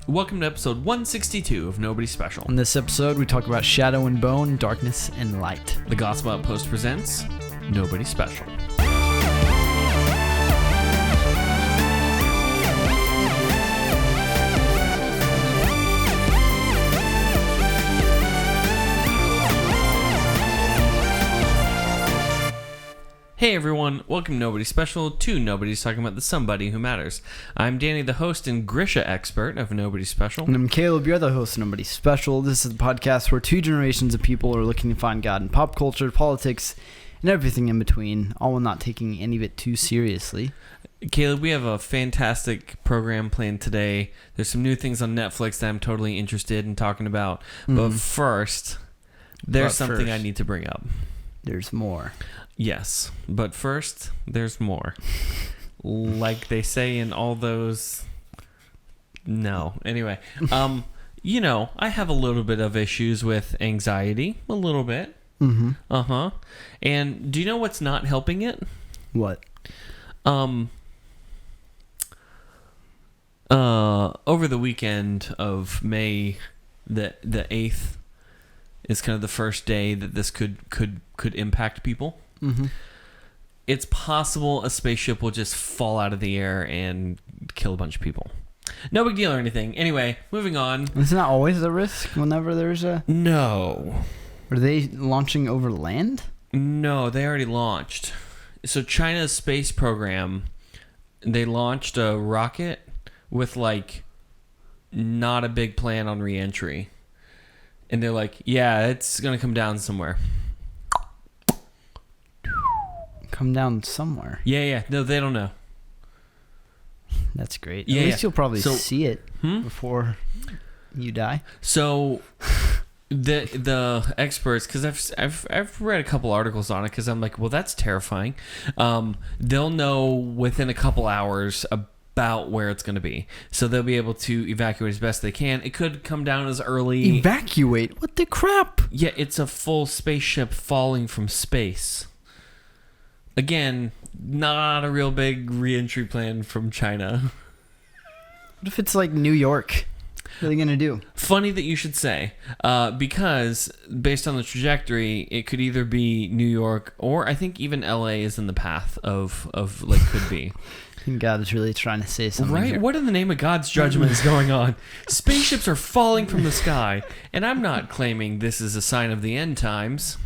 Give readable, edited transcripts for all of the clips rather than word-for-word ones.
Welcome to episode 162 of Nobody Special. In this episode, we talk about shadow and bone, darkness and light. The Gospel Outpost presents Nobody Special. Hey everyone, welcome to Nobody Special, two Nobodies talking about the somebody who matters. I'm Danny, the host and Grisha expert of Nobody Special. And I'm Caleb, you're the host of Nobody Special. This is the podcast where two generations of people are looking to find God in pop culture, politics, and everything in between, all while not taking any of it too seriously. Caleb, we have a fantastic program planned today. There's some new things on Netflix that I'm totally interested in talking about. But first, there's something I need to bring up. There's more. Yes, but first, there's more. Like they say in all those... No. Anyway, I have a little bit of issues with anxiety. A little bit. Mm-hmm. Uh-huh. And do you know what's not helping it? What? Over the weekend of May the 8th is kind of the first day that this could impact people. Mm-hmm. It's possible a spaceship will just fall out of the air and kill a bunch of people. No big deal or anything. Anyway, moving on. It's not always a risk whenever there's a... No. Are they launching over land? No, they already launched. So China's space program, they launched a rocket with not a big plan on re-entry. And they're like, yeah, it's going to come down somewhere. Come down somewhere. Yeah. No, they don't know. That's great. Yeah, At least you'll probably see it Hmm? before you die. So the experts, because I've read a couple articles on it, because I'm like, well, that's terrifying. They'll know within a couple hours about where it's going to be, so they'll be able to evacuate as best they can. It could come down as early. Evacuate? What the crap? Yeah, it's a full spaceship falling from space. Again, not a real big re-entry plan from China. What if it's like New York? What are they going to do? Funny that you should say, because based on the trajectory, it could either be New York or I think even LA is in the path of could be. I think God is really trying to say something right? here. What in the name of God's judgment is going on? Spaceships are falling from the sky, and I'm not claiming this is a sign of the end times.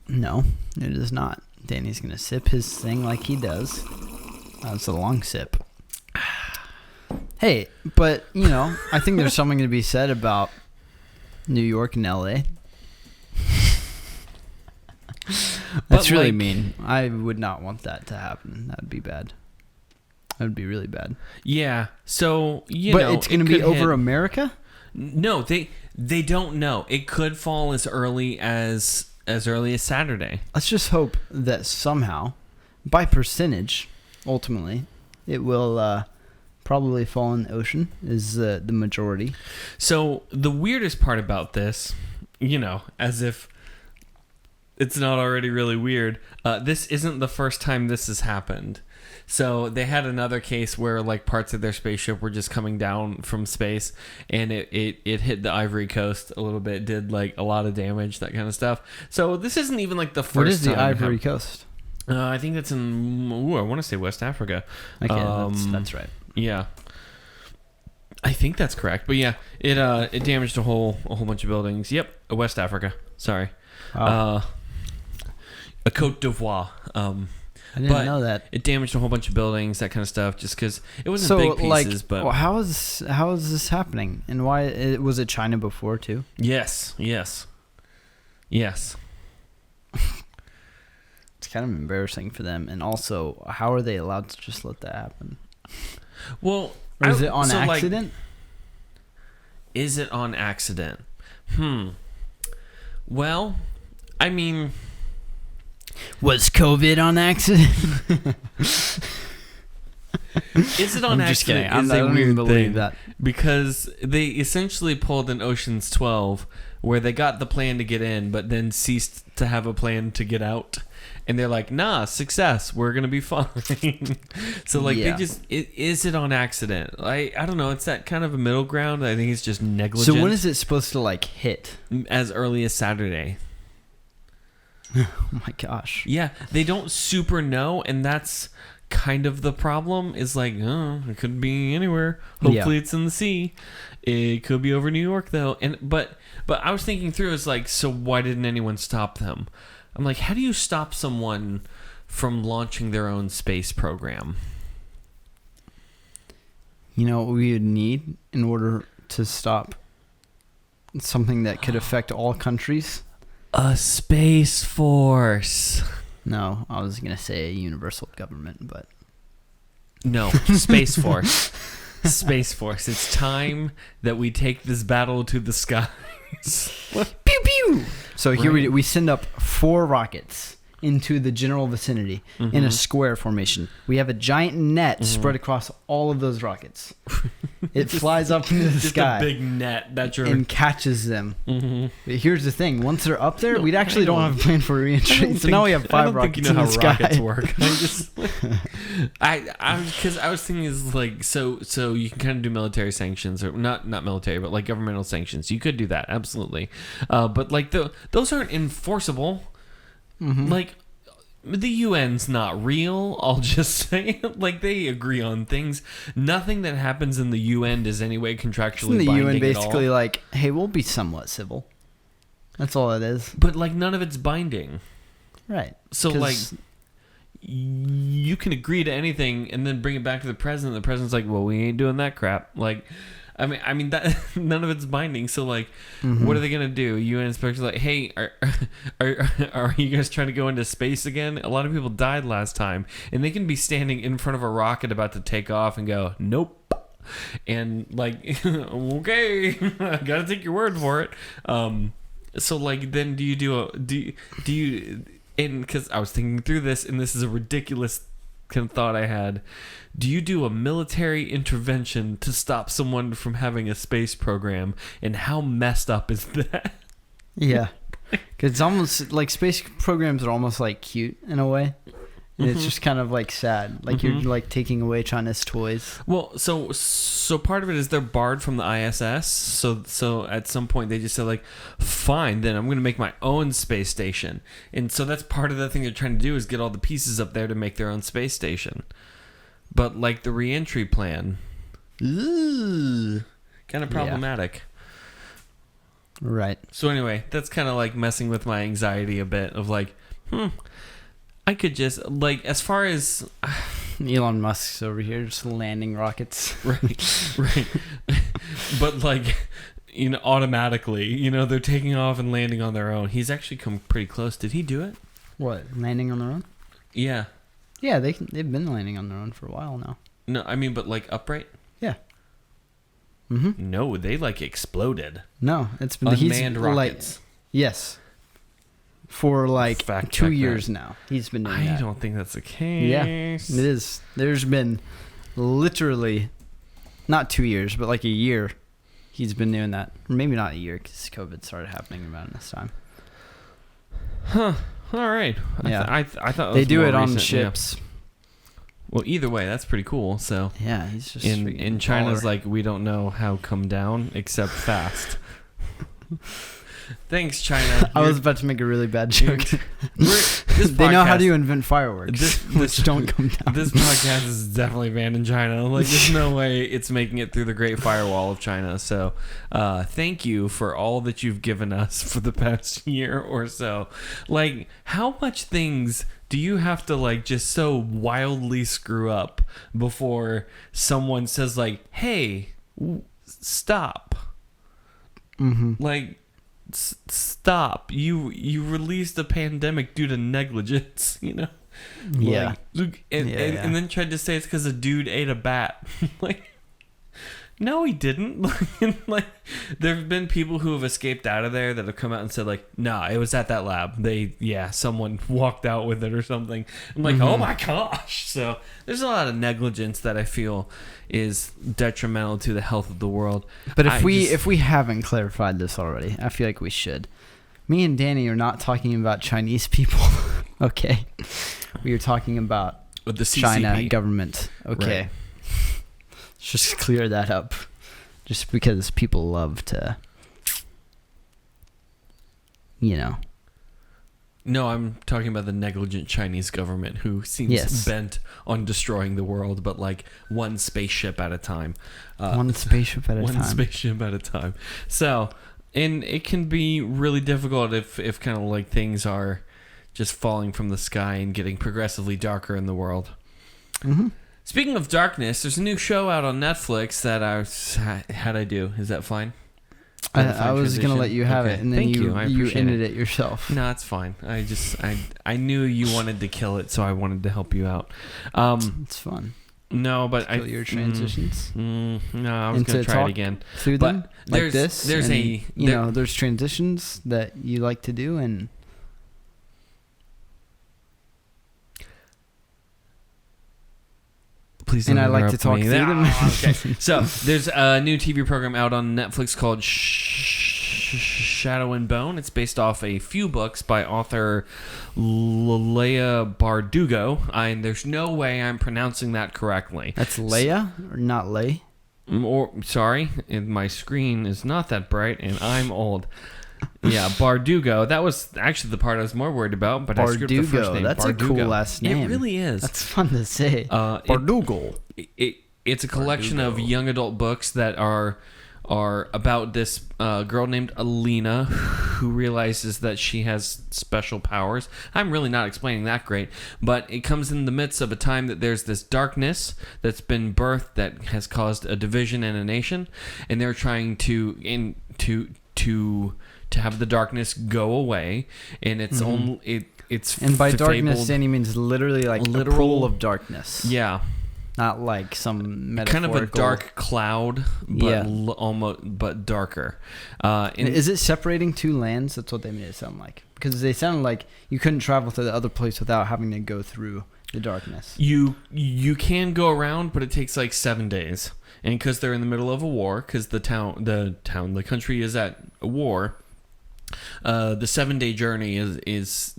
No, it is not. Danny's going to sip his thing like he does. It's a long sip. Hey, but, I think there's something to be said about New York and LA. That's really mean. I would not want that to happen. That would be bad. That would be really bad. Yeah, so, But it's going to be over America? No, they don't know. It could fall as early as Saturday. Let's just hope that somehow, by percentage, ultimately, it will probably fall in the ocean, is the majority. So the weirdest part about this, as if it's not already really weird, this isn't the first time this has happened. So they had another case where parts of their spaceship were just coming down from space, and it hit the Ivory Coast a little bit, did a lot of damage, that kind of stuff. So this isn't even the first time. What is the Ivory Coast? I think that's in, I want to say West Africa. Okay, that's right. Yeah. I think that's correct. But yeah, it damaged a whole bunch of buildings. Yep, West Africa. Sorry. A Côte d'Ivoire. I didn't know that. It damaged a whole bunch of buildings, that kind of stuff, just because it wasn't big pieces. But how is this happening? And why was it China before too? Yes. It's kind of embarrassing for them, and also, how are they allowed to just let that happen? Well, or is it on accident? Is it on accident? Well, I mean, was COVID on accident? Is it on accident? Just kidding. I don't even believe that. Because they essentially pulled an Ocean's 12 where they got the plan to get in, but then ceased to have a plan to get out. And they're like, nah, success. We're going to be fine. So, like, they just... Is it on accident? I don't know. It's that kind of a middle ground. I think it's just negligent. So when is it supposed to, like, hit? As early as Saturday. Oh, my gosh. Yeah. They don't super know, and that's kind of the problem. Is like, oh, it could be anywhere. Hopefully it's in the sea. It could be over New York, though. But I was thinking through, it's like, so why didn't anyone stop them? I'm like, how do you stop someone from launching their own space program? You know what we would need in order to stop something that could affect all countries? A space force. No, I was going to say a universal government, but... No, Space Force. Space Force. It's time that we take this battle to the skies. Pew pew! So here we send up 4 rockets into the general vicinity in a square formation. We have a giant net spread across all of those rockets. It flies up into the sky. A big net and catches them. But here's the thing: once they're up there, we actually don't have a plan for reentry. So now we have 5 rockets in the sky. Rockets work. Because I was thinking is like so you can kind of do military sanctions, or not military, but like governmental sanctions. You could do that, absolutely. But like those aren't enforceable. Like, the UN's not real, I'll just say. Like, they agree on things. Nothing that happens in the UN is anyway contractually binding at all. The UN basically like, hey, we'll be somewhat civil. That's all it is. But, like, none of it's binding. Right. So, like, you can agree to anything and then bring it back to the president. The president's like, well, we ain't doing that crap. Like... I mean that none of it's binding. So like, what are they gonna do? UN inspectors like, hey, are you guys trying to go into space again? A lot of people died last time, and they can be standing in front of a rocket about to take off and go, nope, and like, okay, I gotta take your word for it. So like, then do you? And because I was thinking through this, and this is a ridiculous kind of thought I had. Do you do a military intervention to stop someone from having a space program? And how messed up is that? Yeah. Because it's almost like space programs are almost like cute in a way. And it's just kind of like sad. Like you're like taking away China's toys. Well, so part of it is they're barred from the ISS. So at some point they just said like, fine, then I'm going to make my own space station. And so that's part of the thing they're trying to do is get all the pieces up there to make their own space station. But like the reentry plan, kind of problematic. Yeah. Right. So anyway, that's kind of like messing with my anxiety a bit of like, I could just like, as far as Elon Musk's over here just landing rockets. Right. But like, you know, automatically, you know, they're taking off and landing on their own. He's actually come pretty close. Did he do it? What, landing on their own? Yeah. Yeah, they've been landing on their own for a while now. No, I mean, but like upright? Yeah. No, they like exploded. No, it's been unmanned rockets. Like, yes. For like 2 years now. He's been doing that. I don't think that's the case. Yeah, it is. There's been literally not 2 years, but like a year he's been doing that. Or maybe not a year because COVID started happening around this time. Huh. All right. Yeah. I thought they do it on recent, ships. Yeah. Well, either way, that's pretty cool. So yeah, he's just in China's like, we don't know how come down except fast. Thanks, China. I was about to make a really bad joke. They know how to invent fireworks, which don't come down. This podcast is definitely banned in China. Like, there's no way it's making it through the Great Firewall of China. So, thank you for all that you've given us for the past year or so. Like, how much things do you have to, like, just so wildly screw up before someone says, like, hey, stop? Like... Stop! You released a pandemic due to negligence, you know? Yeah. Like, and then tried to say it's because a dude ate a bat. Like, No, he didn't. Like, there have been people who have escaped out of there that have come out and said, like, nah, it was at that lab. Someone walked out with it or something. I'm like, oh my gosh. So there's a lot of negligence that I feel is detrimental to the health of the world. But if we haven't clarified this already, I feel like we should. Me and Danny are not talking about Chinese people. Okay. We are talking about the CCP. China government. Okay. Right. Just clear that up. Just because people love to, No, I'm talking about the negligent Chinese government who seems bent on destroying the world, but like one spaceship at a time. One spaceship at a time. One spaceship at a time. So, and it can be really difficult if kind of like things are just falling from the sky and getting progressively darker in the world. Mm-hmm. Speaking of darkness, there's a new show out on Netflix that how'd I do? Is that fine? I was going to let you have it, and then you ended it yourself. No, it's fine. I knew you wanted to kill it, so I wanted to help you out. It's fun. No, but kill your transitions. No, I was going to try it again. Through them, like this. There's there's transitions that you like to do, and please don't I like to talk me. through them. Okay. So there's a new TV program out on Netflix called Shadow and Bone. It's based off a few books by author Leigh Bardugo. And there's no way I'm pronouncing that correctly. That's Leia or not Leigh? Sorry, my screen is not that bright, and I'm old. Yeah, Bardugo. That was actually the part I was more worried about, but I screwed up the first name. That's Bardugo. a cool last name. It really is. That's fun to say. Bardugo. It's a collection of young adult books that are about this girl named Alina who realizes that she has special powers. I'm really not explaining that great, but it comes in the midst of a time that there's this darkness that's been birthed that has caused a division in a nation, and they're trying to have the darkness go away, and it's it's and by fabled, darkness, Danny means literally like a pool of darkness. Yeah, not like some metaphorical kind of a dark cloud, but but darker. Is it separating two lands? That's what they made it sound like, because they sounded like you couldn't travel to the other place without having to go through the darkness. You can go around, but it takes like 7 days, and because they're in the middle of a war, because the country is at a war. The 7-day journey is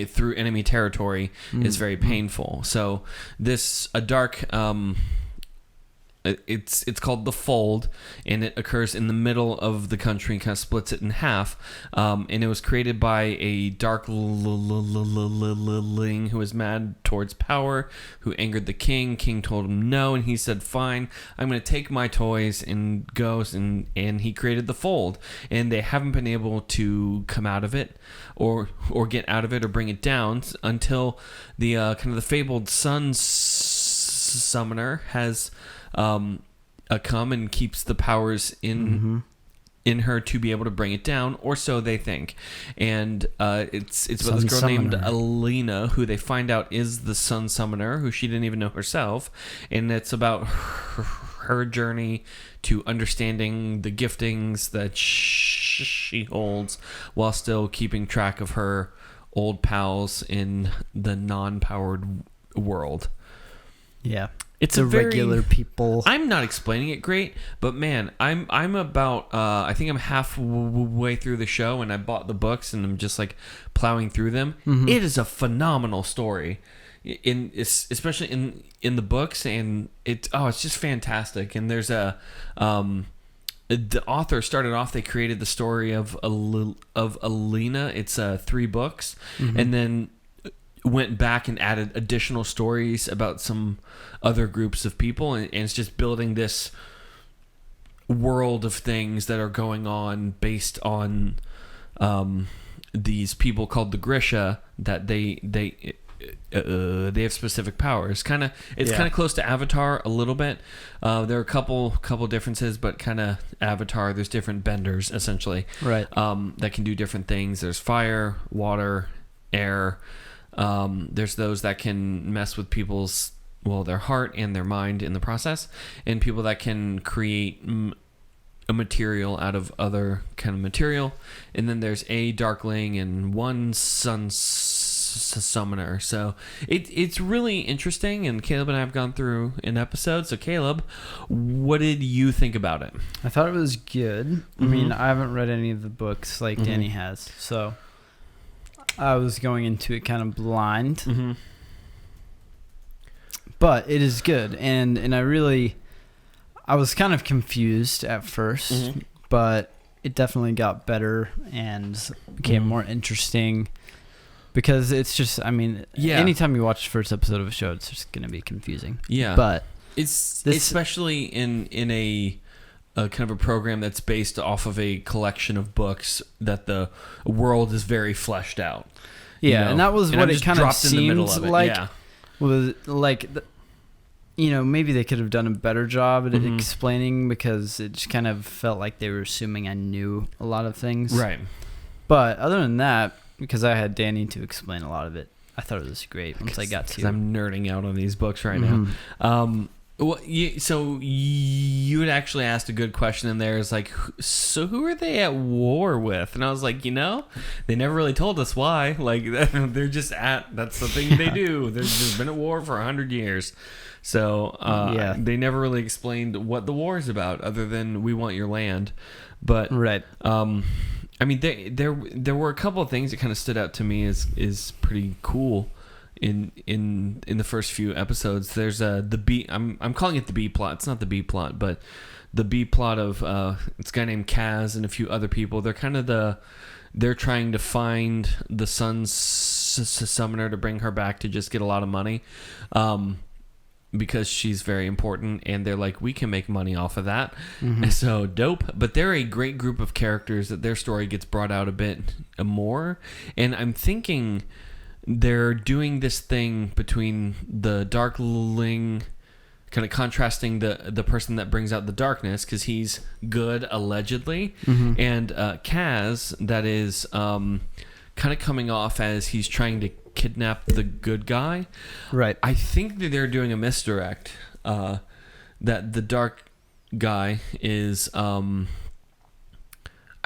through enemy territory is very painful. So a dark it's called The Fold, and it occurs in the middle of the country and kind of splits it in half. And it was created by a darkling who was mad towards power, who angered the king. King told him no, and he said, fine, I'm going to take my toys and goes, and he created The Fold. And they haven't been able to come out of it or get out of it or bring it down until the kind of the fabled sun summoner has come and keeps the powers in her to be able to bring it down, or so they think. And it's about this girl named Alina, who they find out is the sun summoner, who she didn't even know herself. And it's about her journey to understanding the giftings that she holds while still keeping track of her old pals in the non-powered world. Yeah. It's the regular people. I'm not explaining it great, but man, I'm about I think I'm halfway through the show, and I bought the books and I'm just like plowing through them. It is a phenomenal story, especially in the books, and it's just fantastic. And there's the author started off, they created the story of Alina. It's 3 books, and then went back and added additional stories about some other groups of people, and it's just building this world of things that are going on based on these people called the Grisha, that they have specific powers. It's kind of close to Avatar a little bit. There are a couple differences, but kind of Avatar. There's different benders essentially, right? That can do different things. There's fire, water, air. There's those that can mess with people's their heart and their mind in the process, and people that can create a material out of other kind of material. And then there's a darkling and one sun summoner. So it's really interesting, and Caleb and I have gone through an episode. So Caleb, what did you think about it? I thought it was good. I mean, I haven't read any of the books like Danny has, so I was going into it kind of blind. But it is good, and I was kind of confused at first, but it definitely got better and became more interesting, because it's just, I mean, anytime you watch the first episode of a show, it's just going to be confusing. Yeah. But it's especially in a kind of a program that's based off of a collection of books that the world is very fleshed out. Yeah, and that was what it kind of seemed like. Yeah. Was like, maybe they could have done a better job at explaining, because it just kind of felt like they were assuming I knew a lot of things. Right. But other than that, because I had Danny to explain a lot of it, I thought it was great once I got to. Because I'm nerding out on these books right now. So you had actually asked a good question in there. Is like, so who are they at war with? And I was like, they never really told us why. Like, they're just that's the thing they do. There's been a war for 100 years. So they never really explained what the war is about, other than we want your land. But right. I mean, there were a couple of things that kind of stood out to me is pretty cool. In the first few episodes, there's the B. I'm calling it the B plot. It's not the B plot, but the B plot of it's a guy named Kaz and a few other people. They're kind of they're trying to find the sun's summoner to bring her back to just get a lot of money, because she's very important, and they're like, we can make money off of that. So dope. But they're a great group of characters that their story gets brought out a bit more, and I'm thinking they're doing this thing between the darkling, kind of contrasting the person that brings out the darkness, because he's good allegedly, and Kaz, that is kind of coming off as he's trying to kidnap the good guy. Right. I think that they're doing a misdirect, that the dark guy is I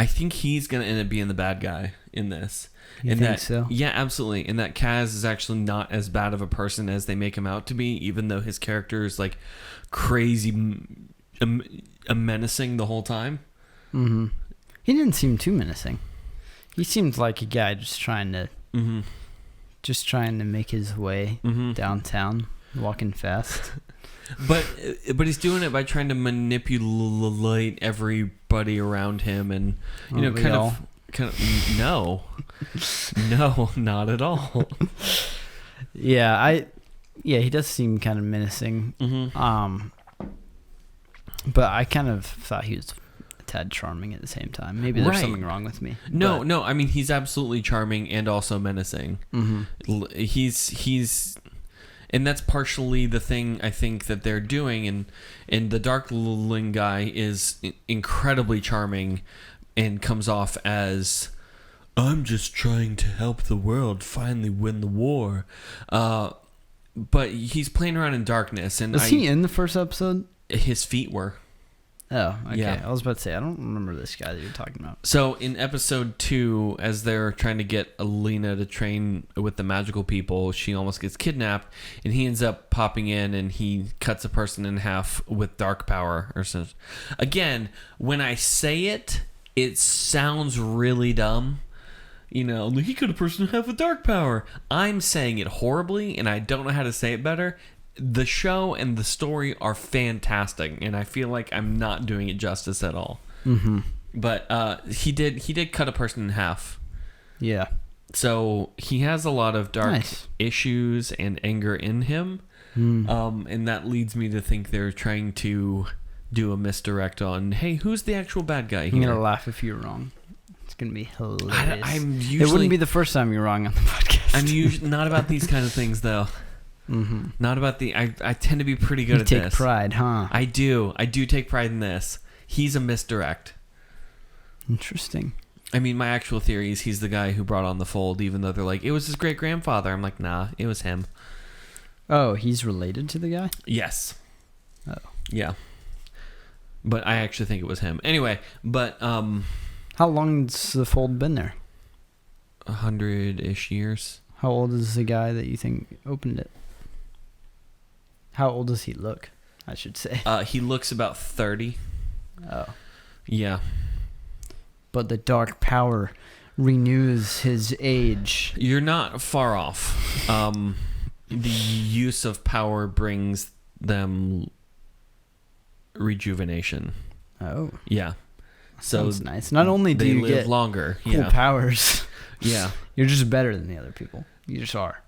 think he's gonna end up being the bad guy in this. You think so? Yeah, absolutely. And that Kaz is actually not as bad of a person as they make him out to be, even though his character is like crazy menacing the whole time. He didn't seem too menacing. He seemed like a guy just trying to make his way downtown, walking fast. But he's doing it by trying to manipulate everybody around him, and kind of no, not at all. He does seem kind of menacing. But I kind of thought he was a tad charming at the same time. Maybe there's something wrong with me. No. I mean, he's absolutely charming and also menacing. He's. And that's partially the thing I think that they're doing, and the Darkling guy is incredibly charming and comes off as, I'm just trying to help the world finally win the war. But he's playing around in darkness. And was he in the first episode? His feet were. Oh, okay. Yeah. I was about to say, I don't remember this guy that you're talking about. So in episode 2, as they're trying to get Alina to train with the magical people, she almost gets kidnapped, and he ends up popping in, and he cuts a person in half with dark power or something. Again, when I say it, it sounds really dumb. He cut a person in half with dark power. I'm saying it horribly, and I don't know how to say it better. The show and the story are fantastic, and I feel like I'm not doing it justice at all. But he did cut a person in half. Yeah. So he has a lot of dark issues and anger in him, and that leads me to think they're trying to do a misdirect on, hey, who's the actual bad guy here? I'm gonna laugh if you're wrong. It's gonna be hilarious. It wouldn't be the first time you're wrong on the podcast. I'm usually not about these kind of things, though. Not about I tend to be pretty good at this. You take pride, huh? I do take pride in this. He's a misdirect. Interesting. I mean, my actual theory is he's the guy who brought on the fold, even though they're like, it was his great grandfather. I'm like, nah, it was him. Oh, he's related to the guy? Yes. Oh. Yeah. But I actually think it was him. Anyway, but How long's the fold been there? 100-ish years. How old is the guy that you think opened it? How old does he look, I should say? He looks about 30. Oh. Yeah. But the dark power renews his age. You're not far off. The use of power brings them rejuvenation. Oh. Yeah. So that's nice. Not only do you live get longer, cool powers, yeah, you're just better than the other people. You just are.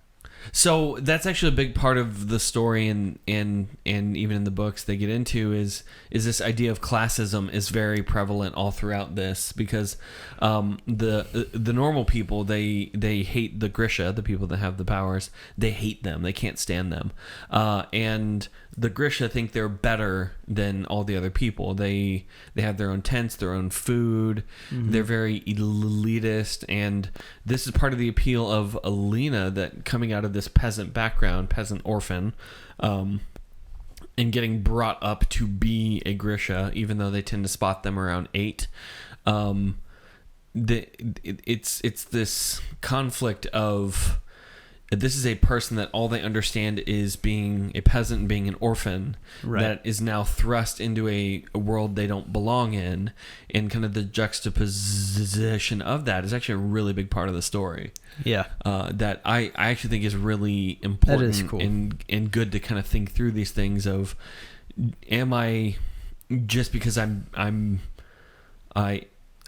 So that's actually a big part of the story, and even in the books they get into is this idea of classism is very prevalent all throughout this, because the normal people, they hate the Grisha, the people that have the powers. They hate them. They can't stand them, and the Grisha think they're better than all the other people. They have their own tents, their own food. Mm-hmm. They're very elitist, and this is part of the appeal of Alina, that coming out of this peasant background, peasant orphan, and getting brought up to be a Grisha, even though they tend to spot them around 8. It's this conflict of, this is a person that all they understand is being a peasant and being an orphan, right, that is now thrust into a world they don't belong in, and kind of the juxtaposition of that is actually a really big part of the story. Yeah. That I actually think is really important. That is cool. and good to kind of think through these things of, am I, just because I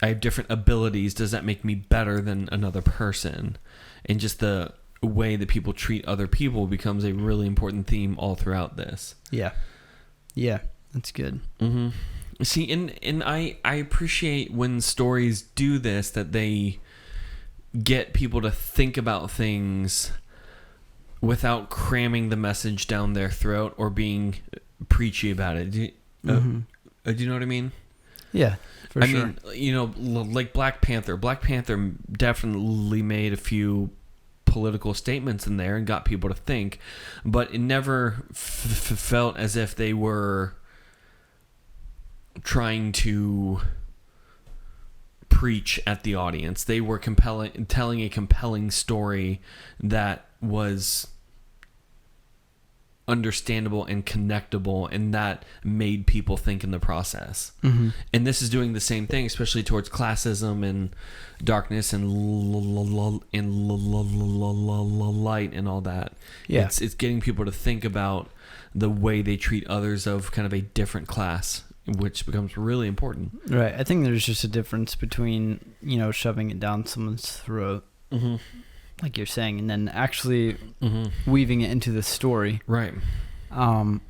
have different abilities, does that make me better than another person? And just the way that people treat other people becomes a really important theme all throughout this. Yeah, that's good. Mm-hmm. See, and I appreciate when stories do this, that they get people to think about things without cramming the message down their throat or being preachy about it. Do you know what I mean? Yeah, for sure. I mean, like Black Panther. Black Panther definitely made a few political statements in there and got people to think, but it never felt as if they were trying to preach at the audience. They were telling a compelling story that was understandable and connectable, and that made people think in the process. Mm-hmm. And this is doing the same thing, especially towards classism and darkness and light and all that. Yeah. It's getting people to think about the way they treat others of kind of a different class, which becomes really important. Right. I think there's just a difference between, shoving it down someone's throat, mm-hmm, like you're saying, and then actually weaving it into the story. Right. And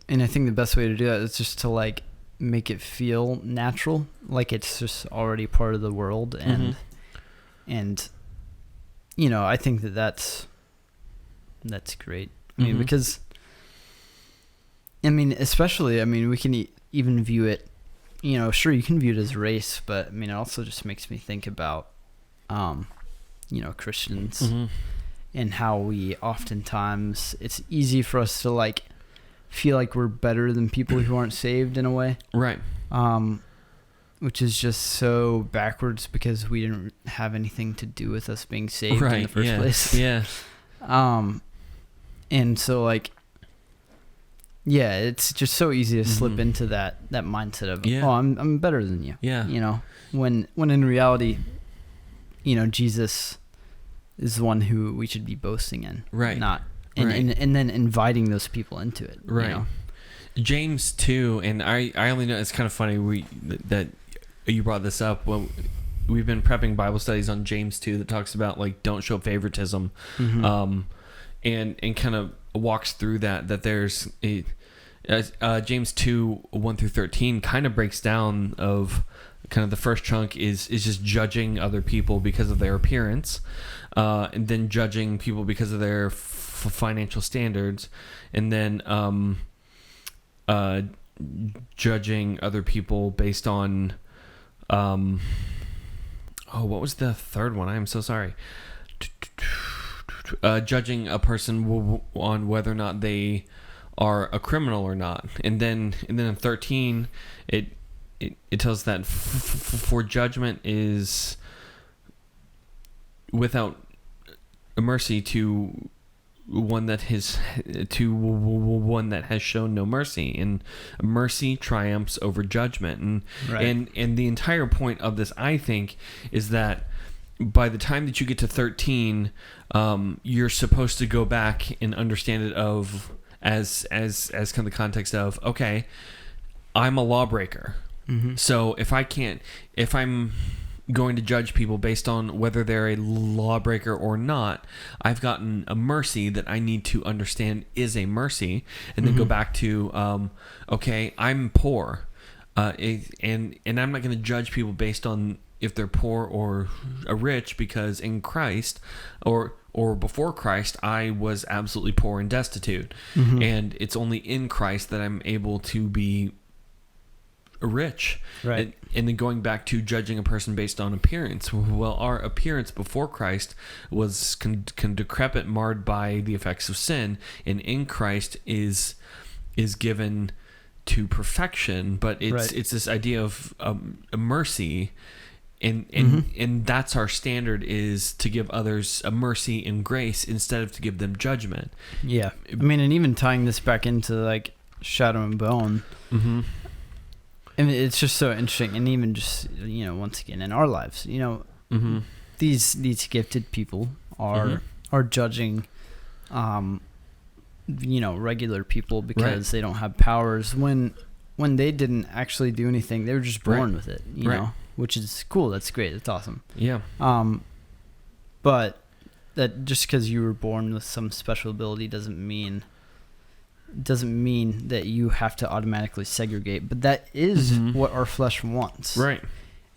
I think the best way to do that is just to make it feel natural, like it's just already part of the world, and I think that's great. I mean, because especially we can even view it, sure, you can view it as race, but it also just makes me think about Christians, and how we oftentimes, it's easy for us to feel like we're better than people who aren't saved in a way. Right. Which is just so backwards, because we didn't have anything to do with us being saved in the first place. Yeah. And so it's just so easy to slip into that mindset of, I'm better than you. Yeah. When in reality, Jesus is the one who we should be boasting in. Right. Not and then inviting those people into it. Right. James 2, and I only know, it's kind of funny that you brought this up. Well, we've been prepping Bible studies on James 2 that talks about don't show favoritism, and kind of walks through that there's a James 2 1-13 kind of breaks down of kind of the first chunk is just judging other people because of their appearance, and then judging people because of their financial standards, and then judging other people based on what was the third one? I am so sorry. judging a person on whether or not they are a criminal or not. And then in 13, it tells that for judgment is without mercy to one that has shown no mercy, and mercy triumphs over judgment. And and the entire point of this, I think, is that by the time that you get to 13, you're supposed to go back and understand it as kind of the context of, okay, I'm a lawbreaker. So if I'm going to judge people based on whether they're a lawbreaker or not, I've gotten a mercy that I need to understand is a mercy, and then go back to, okay, I'm poor, and I'm not going to judge people based on if they're poor or rich, because in Christ or before Christ, I was absolutely poor and destitute, and it's only in Christ that I'm able to be rich. Right. And then going back to judging a person based on appearance. Well, our appearance before Christ was decrepit, marred by the effects of sin, and in Christ is given to perfection. But it's this idea of a mercy, and that's our standard, is to give others a mercy and grace instead of to give them judgment. Yeah, I mean, and even tying this back into like Shadow and Bone. I mean, it's just so interesting, and even just, once again in our lives, these gifted people are judging, regular people because they don't have powers when they didn't actually do anything. They were just born with it, you know, which is cool. That's great. That's awesome. Yeah. But that just because you were born with some special ability doesn't mean that you have to automatically segregate, but that is what our flesh wants. Right.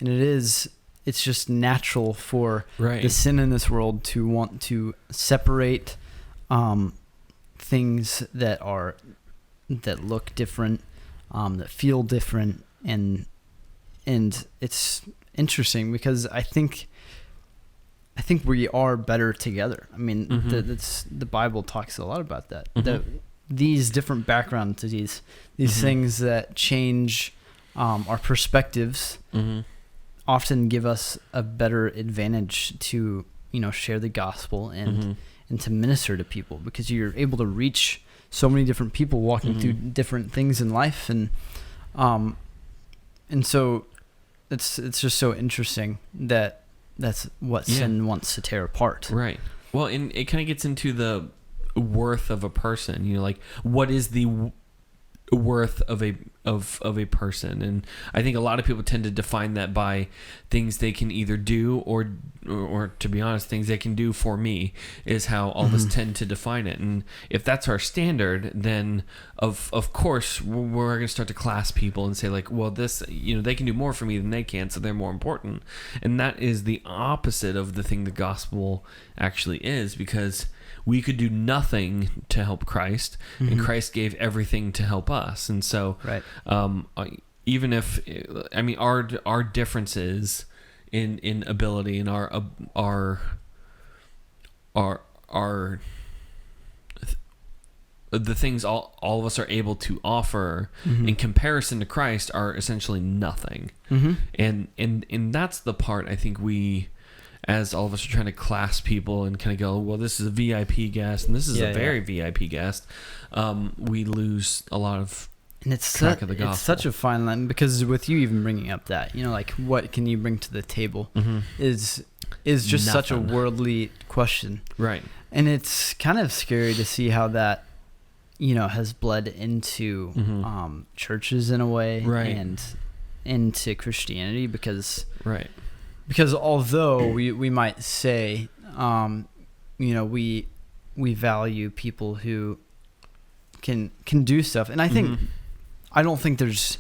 And it's just natural for the sin in this world to want to separate things that look different, that feel different, and it's interesting because I think we are better together. I mean, the Bible talks a lot about that. That these different backgrounds, these things that change our perspectives, often give us a better advantage to share the gospel and to minister to people, because you're able to reach so many different people walking through different things in life, and so it's just so interesting that that's what sin wants to tear apart. Right. Well, and it kind of gets into the worth of a person, like what is the worth of a person, and I think a lot of people tend to define that by things they can either do or to be honest, things they can do for me, is how all of us tend to define it. And if that's our standard, then of course we're going to start to class people and say like, well, this, they can do more for me than they can, so they're more important. And that is the opposite of the thing the gospel actually is, because we could do nothing to help Christ, and Christ gave everything to help us. And so, even if, our differences in ability and our the things all of us are able to offer in comparison to Christ are essentially nothing. And that's the part I think we, as all of us are trying to class people and kind of go, well, this is a VIP guest and this is a very VIP guest, we lose a lot of track of the gospel. It's such a fine line, because with you even bringing up that, like, what can you bring to the table is just such a worldly question. Right. And it's kind of scary to see how that, has bled into churches in a way, and into Christianity, because although we might say, we value people who can do stuff, and I don't think there's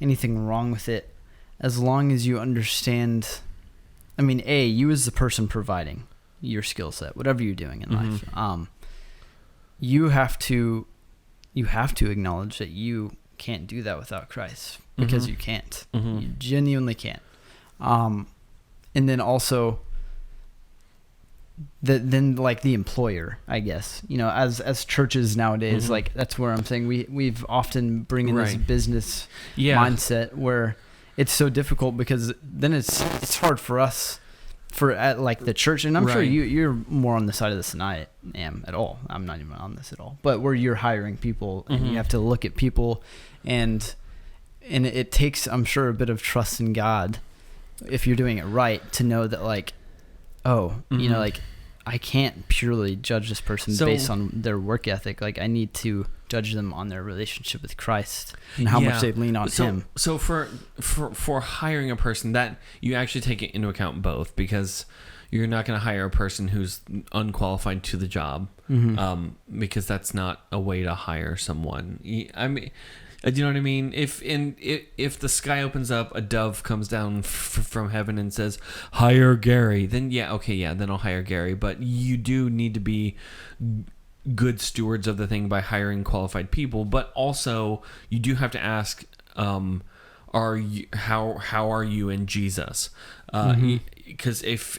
anything wrong with it, as long as you understand. I mean, you as the person providing your skill set, whatever you're doing in life, you have to acknowledge that you can't do that without Christ, because you can't. You genuinely can't. And then also, than like the employer, I guess. As churches nowadays, like that's where I'm saying we've often bring in this business mindset where it's so difficult, because then it's hard for us at like the church, and I'm sure you're more on the side of this than I am at all. I'm not even on this at all. But where you're hiring people and you have to look at people, and it takes, I'm sure, a bit of trust in God if you're doing it right, to know that like, like I can't purely judge this person based on their work ethic. Like I need to judge them on their relationship with Christ and how much they lean on Him. So for hiring a person, that you actually take it into account both, because you're not going to hire a person who's unqualified to the job, because that's not a way to hire someone. I mean, do you know what I mean? If the sky opens up, a dove comes down from heaven and says, "Hire Gary," then then I'll hire Gary. But you do need to be good stewards of the thing by hiring qualified people. But also, you do have to ask, how are you in Jesus? Because if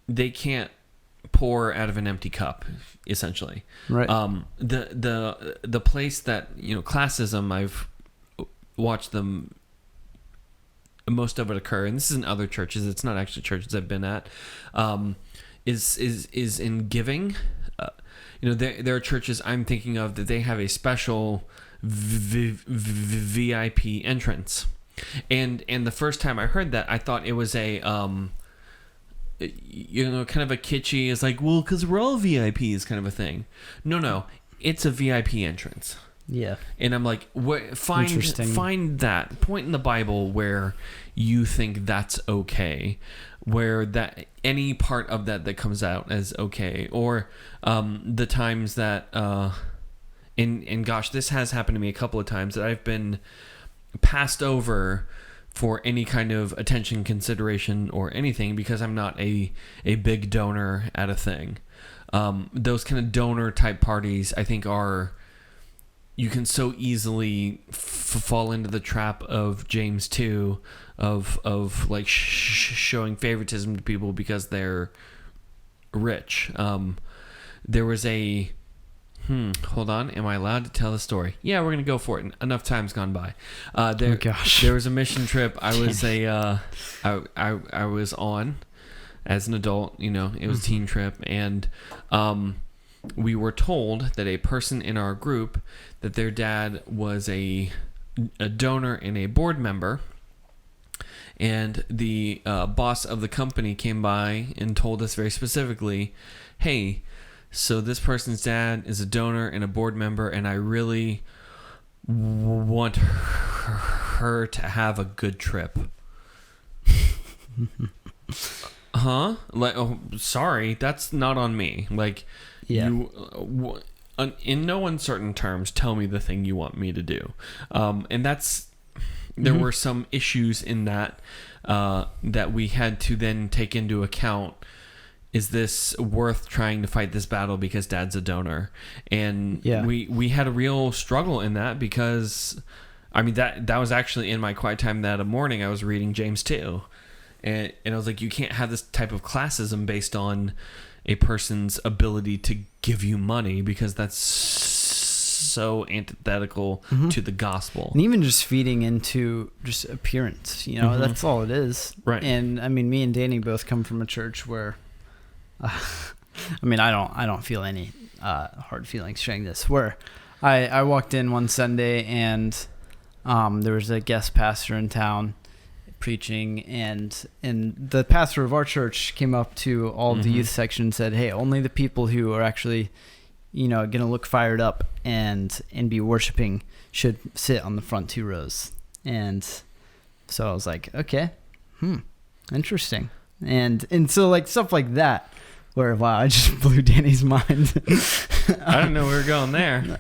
they can't pour out of an empty cup, essentially. Right. The place that, classism, I've watched them, most of it occur, and this is in other churches, it's not actually churches I've been at, is in giving. There are churches I'm thinking of that they have a special VIP entrance, and the first time I heard that, I thought it was a kind of a kitschy, it's like, well, because we're all VIPs kind of a thing. No, it's a VIP entrance. Yeah. And I'm like, find that point in the Bible where you think that's okay, where that any part of that comes out as okay, or the times that and gosh, this has happened to me a couple of times, that I've been passed over for any kind of attention, consideration, or anything, because I'm not a big donor at a thing. Those kind of donor type parties, I think, you can so easily fall into the trap of James 2 of like showing favoritism to people because they're rich. There was a hold on. Am I allowed to tell the story? Yeah, we're gonna go for it. Enough time's gone by. There was a mission trip. I was I was on as an adult. It was a teen trip, and we were told that a person in our group, that their dad was a donor and a board member, and the boss of the company came by and told us very specifically, "Hey, so this person's dad is a donor and a board member, and I really want her to have a good trip." Huh? Like, oh, sorry, that's not on me. Like, you, in no uncertain terms, tell me the thing you want me to do. And that's, there were some issues in that that we had to then take into account. Is this worth trying to fight this battle because dad's a donor? And we had a real struggle in that, because I mean that was actually in my quiet time that morning. I was reading James 2, and I was like, you can't have this type of classism based on a person's ability to give you money, because that's so antithetical to the gospel. And even just feeding into just appearance, that's all it is. Right. And I mean, me and Danny both come from a church where I mean, I don't feel any hard feelings sharing this. Where I walked in one Sunday, and there was a guest pastor in town preaching, and the pastor of our church came up to all of the youth section and said, "Hey, only the people who are actually, gonna look fired up and be worshiping should sit on the front 2 rows." And so I was like, okay, interesting. And so like stuff like that, where, wow, I just blew Danny's mind. I didn't know we were going there.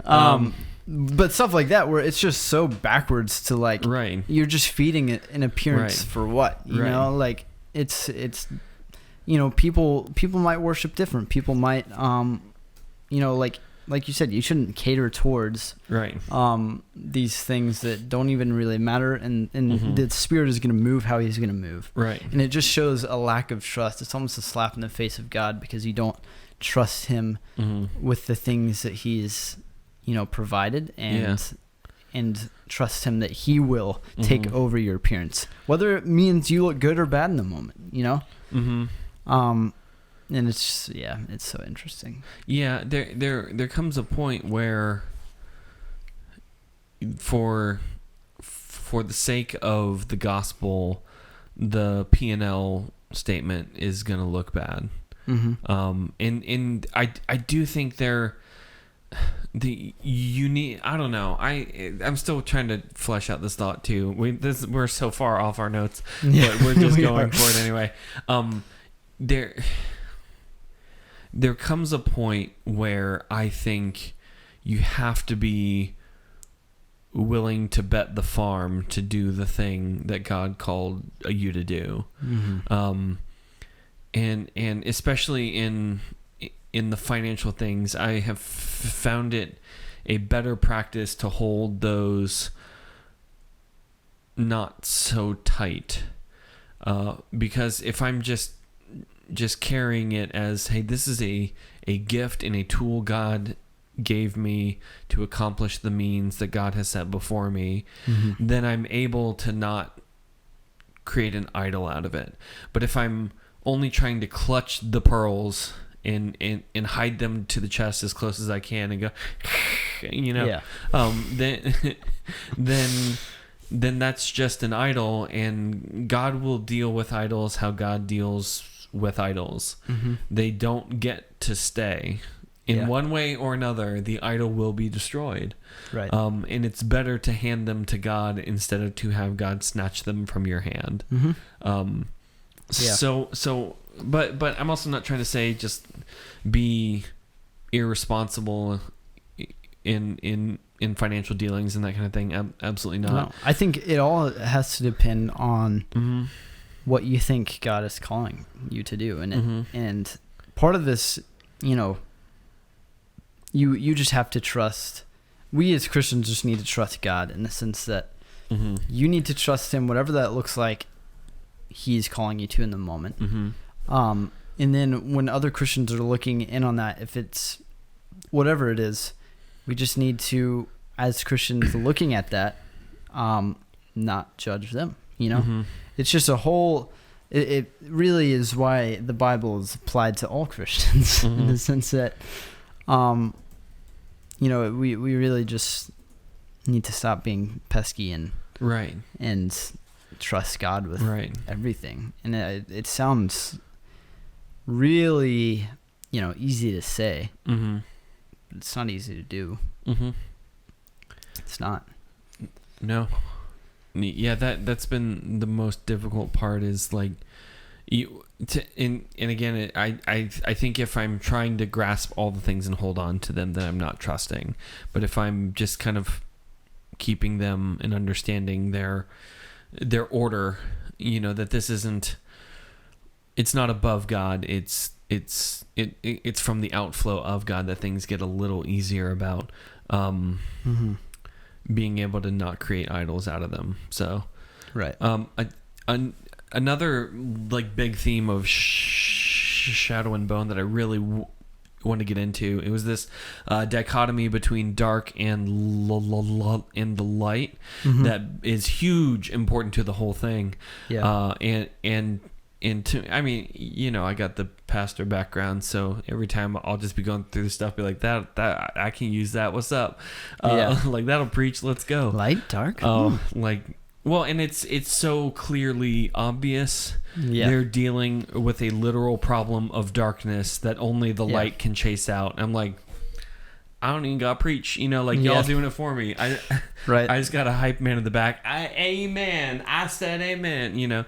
But stuff like that, where it's just so backwards to like, you're just feeding it an appearance for what, you know, like it's, people might worship different. People might, like like you said, you shouldn't cater towards right. These things that don't even really matter, and the Spirit is going to move how He's going to move. Right. And it just shows a lack of trust. It's almost a slap in the face of God because you don't trust Him with the things that He's, provided, and trust Him that He will take over your appearance, whether it means you look good or bad in the moment. And it's it's so interesting. Yeah, there comes a point where, for the sake of the gospel, the P&L statement is gonna look bad. And I do think I don't know. I'm still trying to flesh out this thought too. We're so far off our notes, but we're just going for it anyway. There comes a point where I think you have to be willing to bet the farm to do the thing that God called you to do. And especially in the financial things, I have found it a better practice to hold those not so tight. Because if I'm just carrying it as, hey, this is a gift and a tool God gave me to accomplish the means that God has set before me, then I'm able to not create an idol out of it. But if I'm only trying to clutch the pearls and hide them to the chest as close as I can and go, then that's just an idol, and God will deal with idols how God deals with idols. They don't get to stay. In one way or another, the idol will be destroyed. Right. And it's better to hand them to God instead of to have God snatch them from your hand. But I'm also not trying to say just be irresponsible in financial dealings and that kind of thing. Absolutely not. No, I think it all has to depend on what you think God is calling you to do, and part of this, you just have to trust. We as Christians just need to trust God in the sense that you need to trust Him, whatever that looks like. He's calling you to in the moment. And then when other Christians are looking in on that, if it's whatever it is, we just need to, as Christians looking at that, not judge them. It's just a whole. It really is why the Bible is applied to all Christians in the sense that, we really just need to stop being pesky and trust God with everything. And it sounds really, easy to say. But it's not easy to do. It's not. No. Yeah, that's been the most difficult part is like and again, I think if I'm trying to grasp all the things and hold on to them, then I'm not trusting. But if I'm just kind of keeping them and understanding their order, that this isn't, it's not above God. It's from the outflow of God that things get a little easier about being able to not create idols out of them. So, another like big theme of Shadow and Bone that I really want to get into, it was this dichotomy between dark and the light that is huge, important to the whole thing. And to, I mean, I got the pastor background, so every time I'll just be going through the stuff, be like, that I can use that. What's up? Like that'll preach. Let's go. Light, dark. Well, and it's so clearly obvious. They're dealing with a literal problem of darkness that only the light can chase out. I'm like, I don't even gotta preach, y'all doing it for me. I just got a hype man in the back. Amen. I said amen.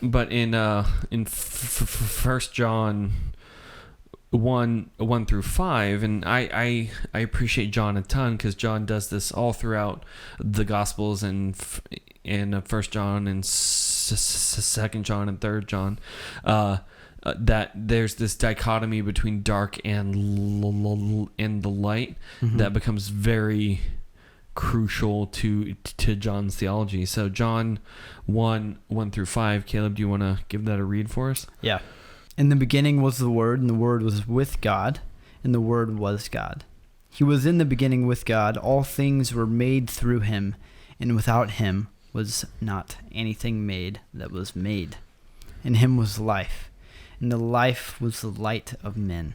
But in First John 1 through 5, and I appreciate John a ton because John does this all throughout the Gospels and in First John and Second John and Third John. that there's this dichotomy between dark and the light that becomes very crucial to John's theology. So John 1:1-5. Caleb, do you want to give that a read for us? Yeah. In the beginning was the Word, and the Word was with God, and the Word was God. He was in the beginning with God. All things were made through him, and without him was not anything made that was made. In him was life, and the life was the light of men.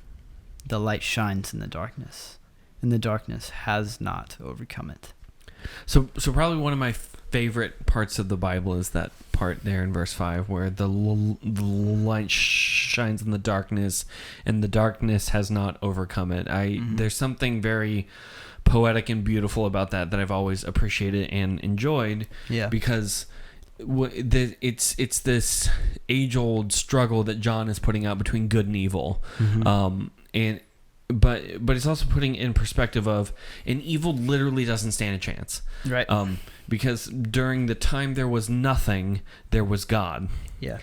The light shines in the darkness, and the darkness has not overcome it. So probably one of my favorite parts of the Bible is that part there in verse 5 where the light shines in the darkness and the darkness has not overcome it. There's something very poetic and beautiful about that I've always appreciated and enjoyed. Yeah. Because it's this age-old struggle that John is putting out between good and evil. But it's also putting in perspective of an evil literally doesn't stand a chance. Right. Because during the time there was nothing, there was God. Yeah.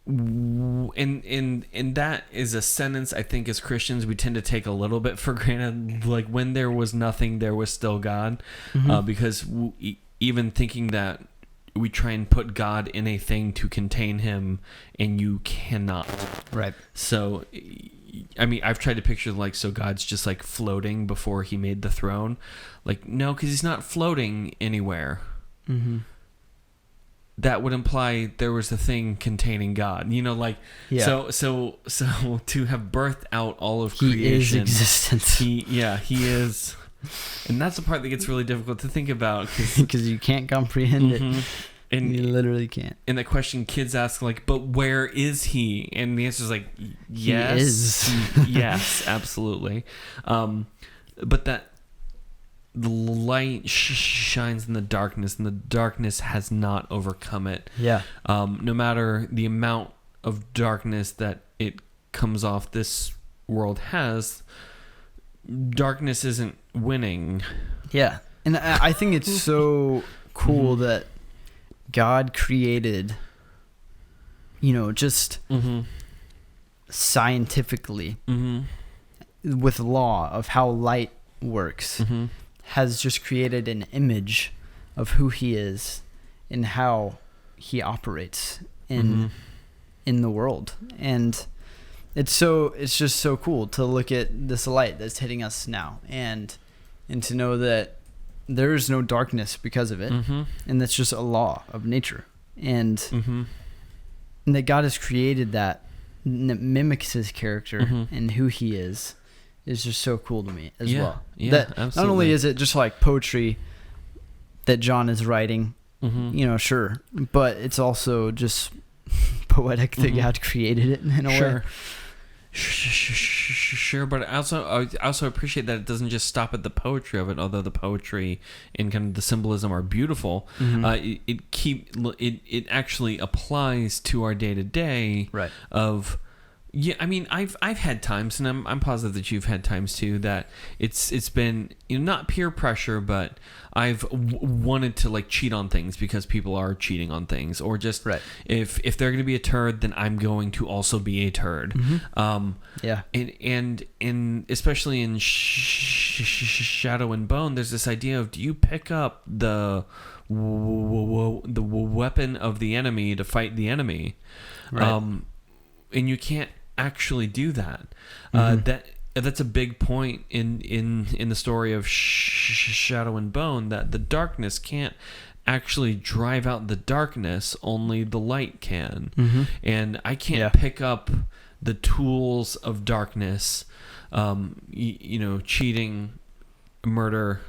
And that is a sentence I think as Christians we tend to take a little bit for granted. Like when there was nothing, there was still God. Because even thinking that we try and put God in a thing to contain him, and you cannot. Right. So I mean, I've tried to picture so God's just like floating before he made the throne. Like, no, because he's not floating anywhere. That would imply there was a thing containing God. So to have birthed out all of creation. He is existence. He is. And that's the part that gets really difficult to think about. Because you can't comprehend it. And you literally can't. And the question kids ask, but where is he? And the answer is yes. He is. Yes, absolutely. But that the light shines in the darkness, and the darkness has not overcome it. Yeah. No matter the amount of darkness that it comes off this world has, darkness isn't winning. Yeah. And I think it's so cool that God created, just scientifically with law of how light works, has just created an image of who he is and how he operates in the world. And it's just so cool to look at this light that's hitting us now and to know that there is no darkness because of it, and that's just a law of nature, and that God has created that mimics his character and who he is just so cool to me as well. Yeah, that absolutely. Not only is it just like poetry that John is writing, sure, but it's also just poetic that God created it in a way. Sure, but I also appreciate that it doesn't just stop at the poetry of it. Although the poetry and kind of the symbolism are beautiful, it actually applies to our day to day. Right. I mean, I've had times, and I'm positive that you've had times too, that it's been not peer pressure, but I've wanted to cheat on things because people are cheating on things, or just if they're going to be a turd, then I'm going to also be a turd. And especially in Shadow and Bone, there's this idea of, do you pick up the weapon of the enemy to fight the enemy? And you can't actually do that. That's a big point in the story of Shadow and Bone, that the darkness can't actually drive out the darkness, only the light can. And I can't pick up the tools of darkness, cheating, murder,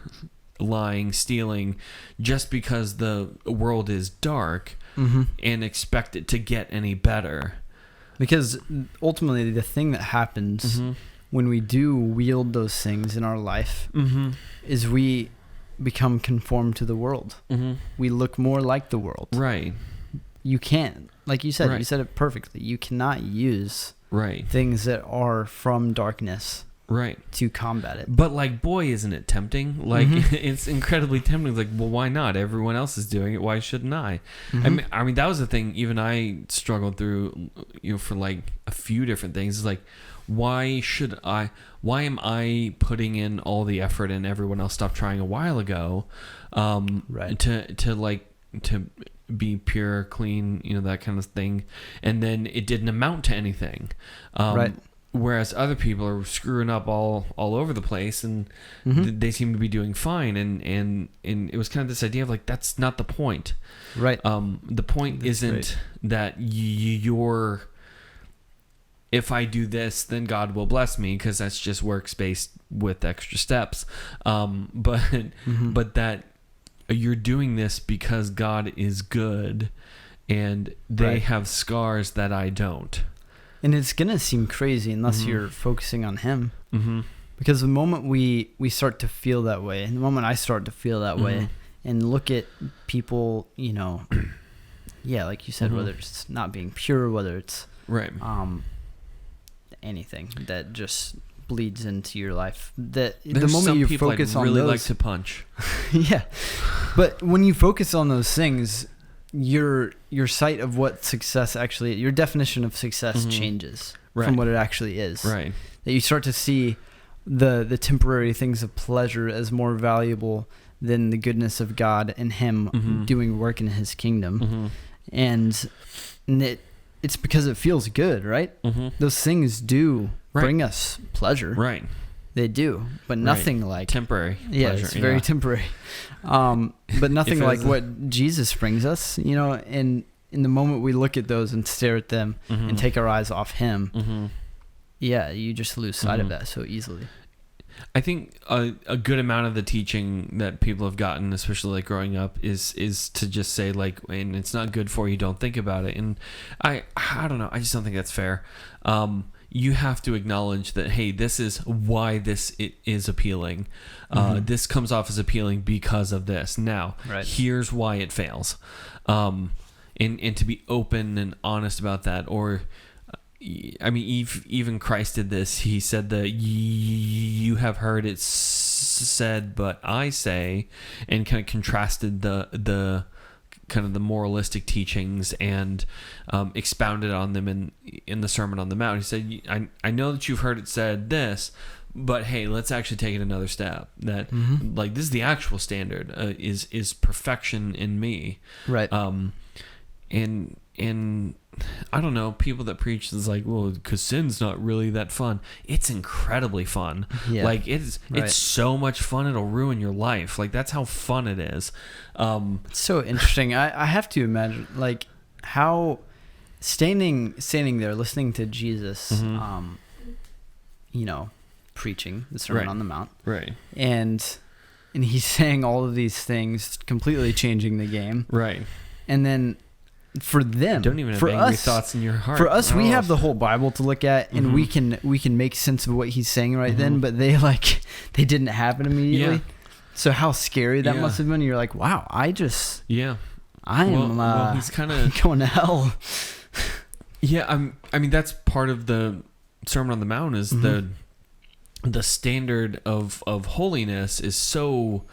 lying, stealing, just because the world is dark, and expect it to get any better. Because ultimately the thing that happens when we do wield those things in our life is we become conformed to the world. We look more like the world. Right. You can't, like you said, you said it perfectly. You cannot use things that are from darkness Right. to combat it. But like, boy, isn't it tempting? Like, it's incredibly tempting. Like, well, why not? Everyone else is doing it. Why shouldn't I? I mean, that was the thing. Even I struggled through, for like a few different things. It's like, why am I putting in all the effort and everyone else stopped trying a while ago, Right. to be pure, clean, that kind of thing, and then it didn't amount to anything. Right. Whereas other people are screwing up all over the place, and they seem to be doing fine. And it was kind of this idea of like, that's not the point. Right. The point isn't that you're. If I do this, then God will bless me, because that's just works based with extra steps. But that you're doing this because God is good, and they have scars that I don't. And it's going to seem crazy unless you're focusing on him. Because the moment we start to feel that way, and the moment I start to feel that way, and look at people, like you said, whether it's not being pure, whether it's right, anything that just bleeds into your life, that there's the moment some you people focus I'd on really those, like to punch. yeah, but when you focus on those things, your sight of what success actually, your definition of success changes from what it actually is. Right. That you start to see the temporary things of pleasure as more valuable than the goodness of God and Him doing work in His kingdom, and it's because it feels good, right? Those things do bring us pleasure, right? They do, but nothing like temporary. Yeah, pleasure, it's very temporary. But nothing like what Jesus brings us, and in the moment we look at those and stare at them and take our eyes off Him, you just lose sight of that so easily. I think a good amount of the teaching that people have gotten, especially like growing up, is to just say like, and it's not good for you, don't think about it. And I don't know, I just don't think that's fair. You have to acknowledge that, hey, this is why it is appealing. This comes off as appealing because of this. Now, here's why it fails. And to be open and honest about that. Or, I mean, even Christ did this. He said that you have heard it said, but I say, and kind of contrasted the kind of the moralistic teachings and expounded on them in the Sermon on the Mount. He said, I know that you've heard it said this, but hey, let's actually take it another step. That like, this is the actual standard, is perfection in me. Right. And I don't know, people that preach is like, well, because sin's not really that fun. It's incredibly fun. Yeah. Like, it's so much fun, it'll ruin your life. Like, that's how fun it is. It's so interesting. I have to imagine, like, how standing there listening to Jesus, preaching the Sermon on the Mount. Right. And he's saying all of these things, completely changing the game. Right. And then for them, don't even have angry thoughts in your heart. For us, we have the whole Bible to look at, and we can make sense of what he's saying then. But they didn't happen immediately. Yeah. So how scary that must have been. You're like, wow, I am he's kind of going to hell. Yeah, I mean that's part of the Sermon on the Mount is the standard of holiness is so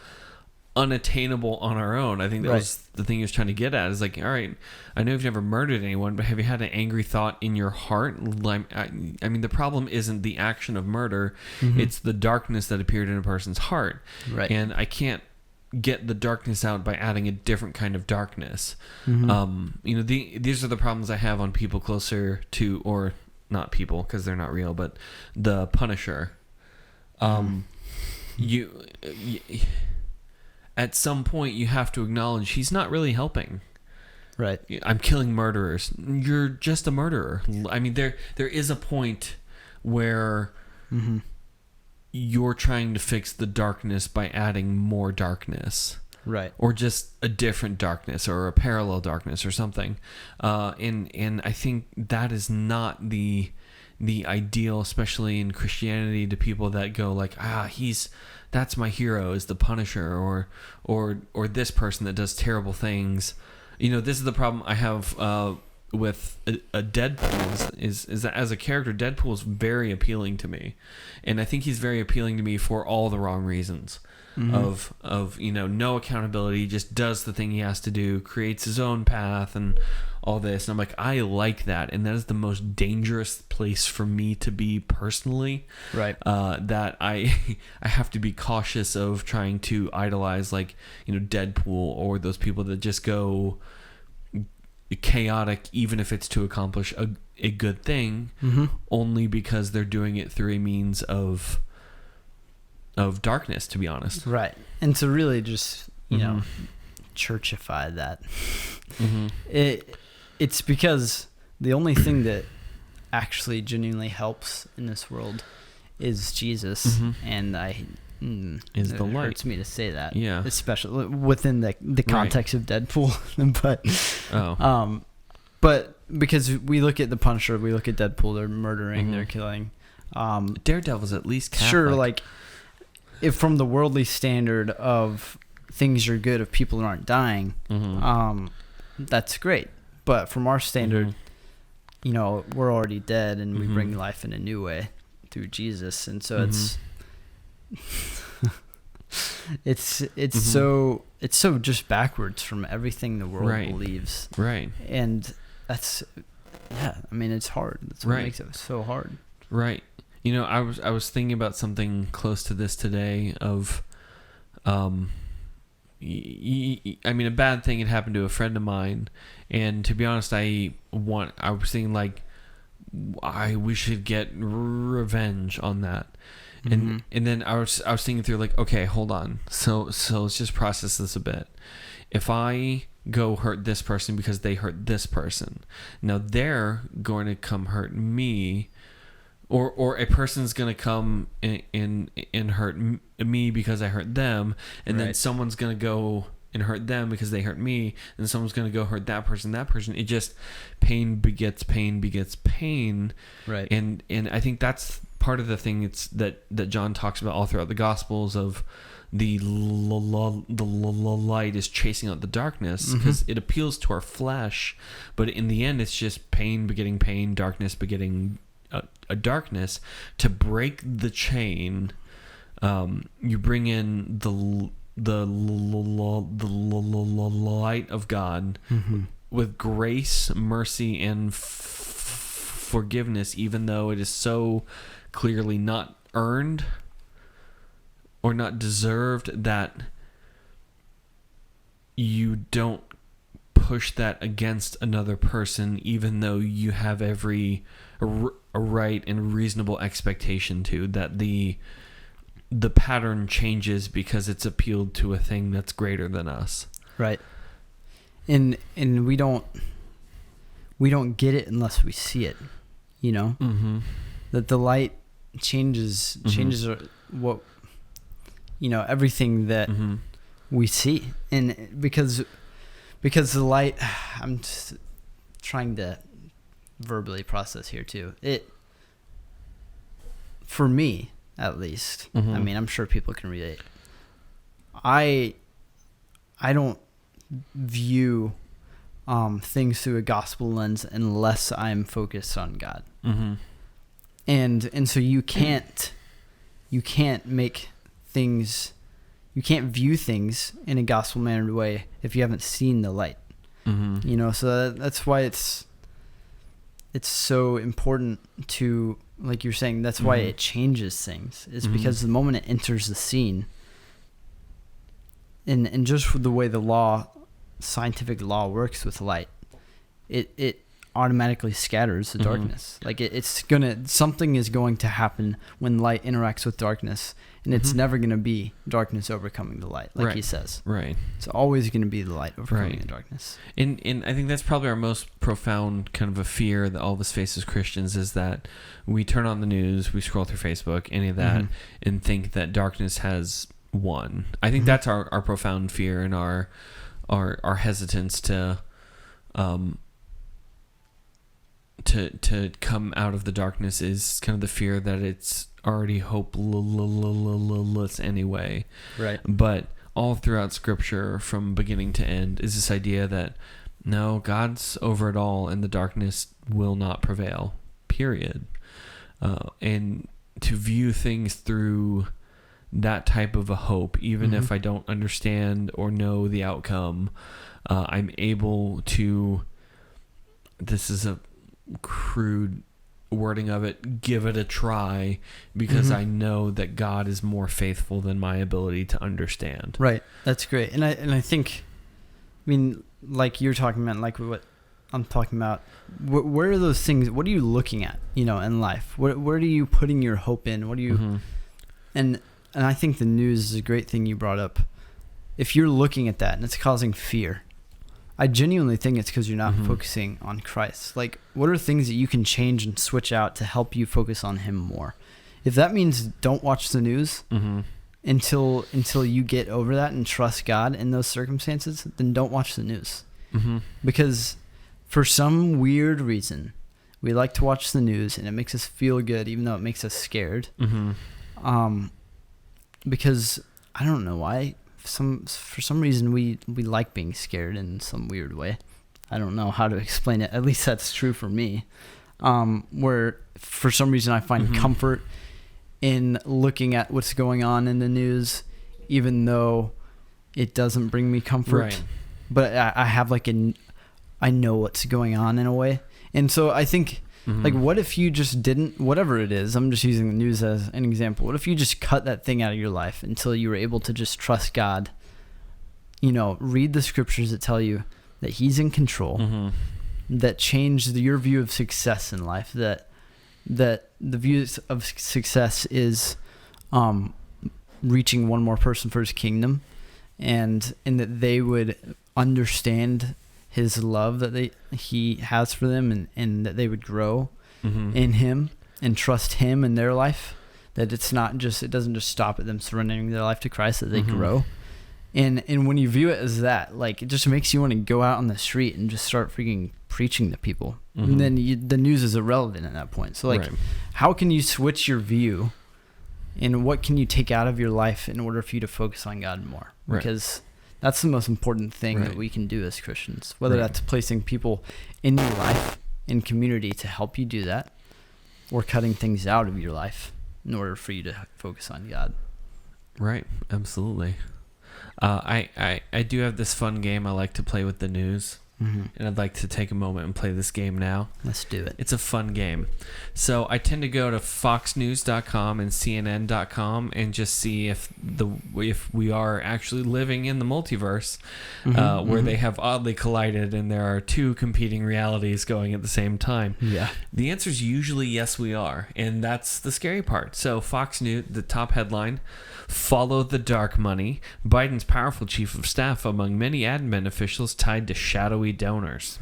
unattainable on our own. I think that was the thing he was trying to get at, is like, all right, I know you've never murdered anyone, but have you had an angry thought in your heart? I mean, the problem isn't the action of murder, it's the darkness that appeared in a person's heart. Right. And I can't get the darkness out by adding a different kind of darkness. These are the problems I have on people closer to, or not people because they're not real, but the Punisher. At some point, you have to acknowledge he's not really helping. Right. I'm killing murderers. You're just a murderer. I mean, there is a point where you're trying to fix the darkness by adding more darkness. Right. Or just a different darkness or a parallel darkness or something. And I think that is not the ideal, especially in Christianity, to people that go like, that's my hero, is the Punisher, or this person that does terrible things. This is the problem I have a Deadpool is that as a character, Deadpool is very appealing to me, and I think he's very appealing to me for all the wrong reasons. Of no accountability, just does the thing he has to do, creates his own path and all this, and I'm like, I like that, and that is the most dangerous place for me to be personally, right? That I have to be cautious of trying to idolize Deadpool or those people that just go chaotic, even if it's to accomplish a good thing, only because they're doing it through a means of darkness, to be honest. Right. And to really just, churchify that. It's because the only thing that actually genuinely helps in this world is Jesus. And is the light. It hurts me to say that. Yeah. Especially within the context of Deadpool. But because we look at the Punisher, we look at Deadpool, they're murdering, they're killing. Daredevil's at least Catholic. Sure, if from the worldly standard of things are good if people aren't dying, that's great. But from our standard, we're already dead, and we bring life in a new way through Jesus, and so it's so just backwards from everything the world believes, right? And that's it's hard. That's what makes it so hard, right? I was thinking about something close to this today of, a bad thing had happened to a friend of mine, and to be honest, I was thinking we should get revenge on that, and then I was thinking through okay, hold on, so let's just process this a bit. If I go hurt this person because they hurt this person, now they're going to come hurt me. Or a person's going to come and hurt me because I hurt them, and then someone's going to go and hurt them because they hurt me, and someone's going to go hurt that person. It just, pain begets pain. Right. And I think that's part of the thing that John talks about all throughout the Gospels of the light is chasing out the darkness, because it appeals to our flesh, but in the end it's just pain begetting pain, darkness begetting a darkness. To break the chain, you bring in the light of God with grace, mercy, and forgiveness, even though it is so clearly not earned or not deserved, that you don't push that against another person, even though you have every right and reasonable expectation to that the pattern changes because it's appealed to a thing that's greater than us. Right. And we don't get it unless we see it, that the light changes what everything that we see. And because the light, I'm just trying to verbally process here too. For me, at least, I'm sure people can relate. I don't view things through a gospel lens unless I'm focused on God. And so you can't make things, you can't view things in a gospel mannered way if you haven't seen the light. So that's why it's so important to, like you're saying, that's why it changes things, is because the moment it enters the scene, and just the way the scientific law works with light, it automatically scatters the darkness. Something is going to happen when light interacts with darkness, and it's never going to be darkness overcoming the light, like he says. Right. It's always going to be the light overcoming the darkness. And I think that's probably our most profound kind of a fear that all of us face as Christians, is that we turn on the news, we scroll through Facebook, any of that, and think that darkness has won. I think that's our profound fear, and our hesitance to come out of the darkness is kind of the fear that it's already hopeless anyway. Right. But all throughout Scripture, from beginning to end, is this idea that No, God's over it all, and the darkness will not prevail. Period. And to view things through that type of a hope, even if I don't understand or know the outcome, I'm able to, this is a crude wording of it, give it a try, because I know that God is more faithful than my ability to understand. Right. That's great. And I think, I mean, like you're talking about, like what I'm talking about, where are those things, what are you looking at, in life? Where are you putting your hope in? What do you, and I think the news is a great thing you brought up. If you're looking at that and it's causing fear, I genuinely think it's because you're not focusing on Christ. Like, what are things that you can change and switch out to help you focus on Him more? If that means don't watch the news until you get over that and trust God in those circumstances, then don't watch the news. Because for some weird reason, we like to watch the news and it makes us feel good, even though it makes us scared. Because I don't know why. For some reason we like being scared in some weird way. I don't know how to explain it. At least that's true for me. Where for some reason I find comfort in looking at what's going on in the news, even though it doesn't bring me comfort. Right. But I have I know what's going on in a way. And so I think, like, what if you just didn't, whatever it is, I'm just using the news as an example. What if you just cut that thing out of your life until you were able to just trust God, read the scriptures that tell you that He's in control, that changed your view of success in life, that the view of success is reaching one more person for His kingdom, and that they would understand His love that He has for them, and that they would grow in Him and trust Him in their life, that it doesn't just stop at them surrendering their life to Christ, that they grow. And when you view it as that, like, it just makes you want to go out on the street and just start freaking preaching to people. And then the news is irrelevant at that point. So, like, how can you switch your view, and what can you take out of your life in order for you to focus on God more? Because that's the most important thing that we can do as Christians, whether that's placing people in your life, in community to help you do that, or cutting things out of your life in order for you to focus on God. Right. Absolutely. I do have this fun game I like to play with the news. And I'd like to take a moment and play this game now. Let's do it. It's a fun game. So I tend to go to foxnews.com and cnn.com and just see if we are actually living in the multiverse, where they have oddly collided and there are two competing realities going at the same time. Yeah. The answer is usually yes, we are. And that's the scary part. So Fox News, the top headline, "Follow the dark money. Biden's powerful chief of staff among many admin officials tied to shadowy donors."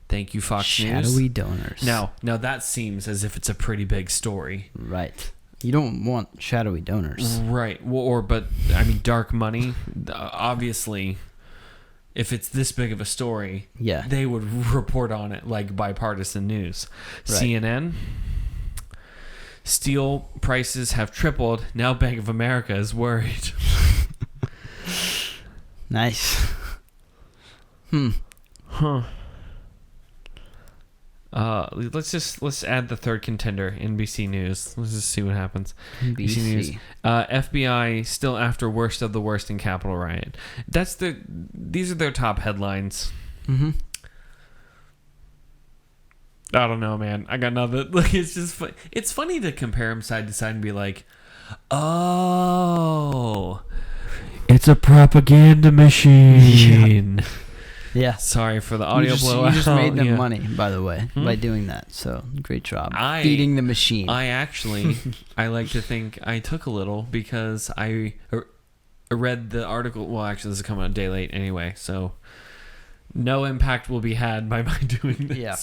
Thank you, Fox News. Shadowy donors. Now that seems as if it's a pretty big story. Right. You don't want shadowy donors. Right. But I mean, dark money, obviously, if it's this big of a story, they would report on it like bipartisan news. Right. CNN, steel prices have tripled. Now Bank of America is worried. Nice. Let's add the third contender, NBC News. Let's just see what happens. NBC News. FBI still after worst of the worst in Capitol riot. These are their top headlines. I don't know, man. I got nothing. Like, it's just it's funny to compare them side to side and be like, oh, it's a propaganda machine. Yeah. Sorry for the audio blowout. You just made them money, by the way, by doing that. So great job. Feeding the machine. I like to think I took a little because I read the article. Well, actually, this is coming a day late anyway, so no impact will be had by my doing this. Yeah.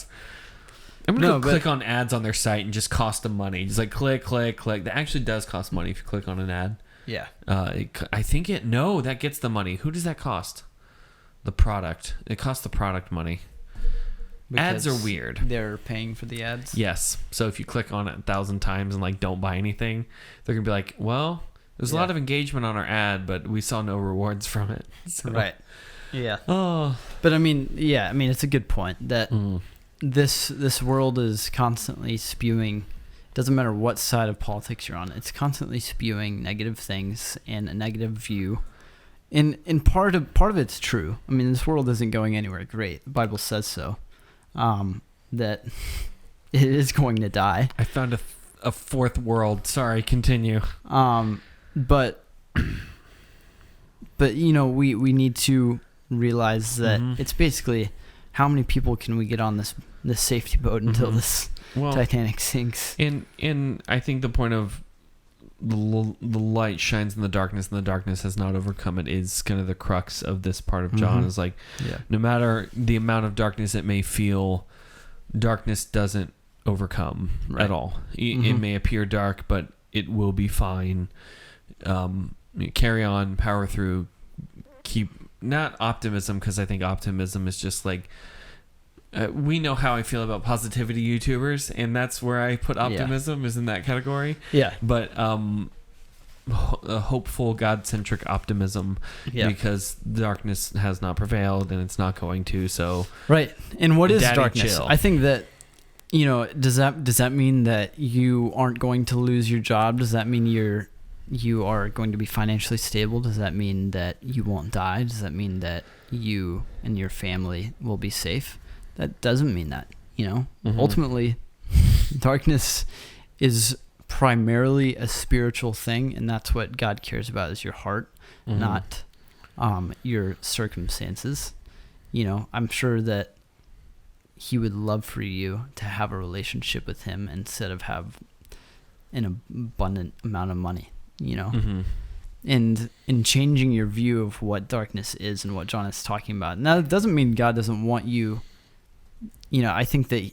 I'm going to click on ads on their site and just cost them money. Just like click. That actually does cost money if you click on an ad. Yeah. I think that gets the money. Who does that cost? The product. It costs the product money. Because ads are weird. They're paying for the ads? Yes. So if you click on it 1,000 times and like don't buy anything, they're going to be like, well, there's a lot of engagement on our ad, but we saw no rewards from it. So, right. Yeah. Oh. But I mean, it's a good point that this world is constantly spewing. Doesn't matter what side of politics you're on, it's constantly spewing negative things and a negative view. And part of it's true. I mean, this world isn't going anywhere great. The Bible says so. That it is going to die. I found a fourth world. Sorry, continue. But we need to realize that it's basically how many people can we get on this safety boat until this Titanic sinks. And I think the point of the light shines in the darkness and the darkness has not overcome it is kind of the crux of this part of John is like, no matter the amount of darkness it may feel, darkness doesn't overcome at all. It may appear dark, but it will be fine. Carry on, power through, keep not optimism, because I think optimism is just like we know how I feel about positivity YouTubers, and that's where I put optimism is in that category. Yeah. But a hopeful, God-centric optimism because darkness has not prevailed and it's not going to. So right. And what is darkness? Chill. I think that does that mean that you aren't going to lose your job? Does that mean you are going to be financially stable? Does that mean that you won't die? Does that mean that you and your family will be safe? That doesn't mean that, Ultimately, darkness is primarily a spiritual thing, and that's what God cares about is your heart, not your circumstances. I'm sure that he would love for you to have a relationship with him instead of have an abundant amount of money, And in changing your view of what darkness is and what John is talking about. Now, it doesn't mean God doesn't want you. I think that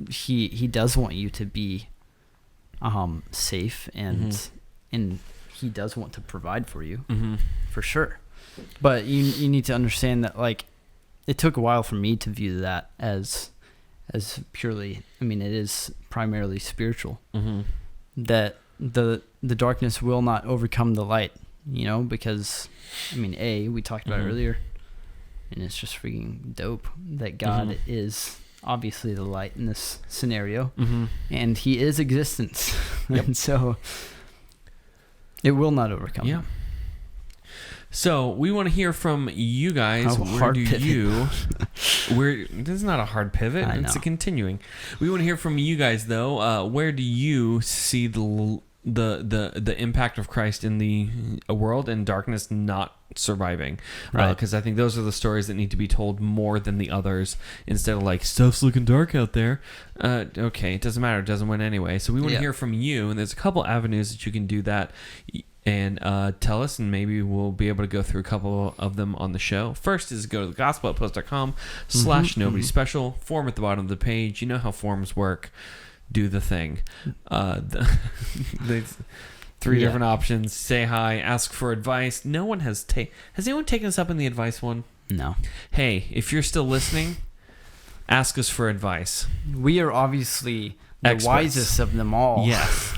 he does want you to be safe and he does want to provide for you for sure. But you need to understand that it took a while for me to view that as purely. I mean, it is primarily spiritual. That the darkness will not overcome the light. Because we talked about it earlier. And it's just freaking dope that God is obviously the light in this scenario. And he is existence. And so it will not overcome. Yeah. So we want to hear from you guys. This is not a hard pivot. It's a continuing. We want to hear from you guys though. Where do you see the impact of Christ in the world and darkness not surviving? Because I think those are the stories that need to be told more than the others, instead of stuff's looking dark out there. Okay, it doesn't matter, it doesn't win anyway. So we want to hear from you, and there's a couple avenues that you can do that and tell us, and maybe we'll be able to go through a couple of them on the show. First is go to thegospeloutpost.com/nobody special, form at the bottom of the page. You know how forms work. Do the thing. There's 3 different options. Say hi, ask for advice. No one has anyone taken us up in the advice one? No. Hey, if you're still listening, ask us for advice. We are obviously the wisest of them all. Yes.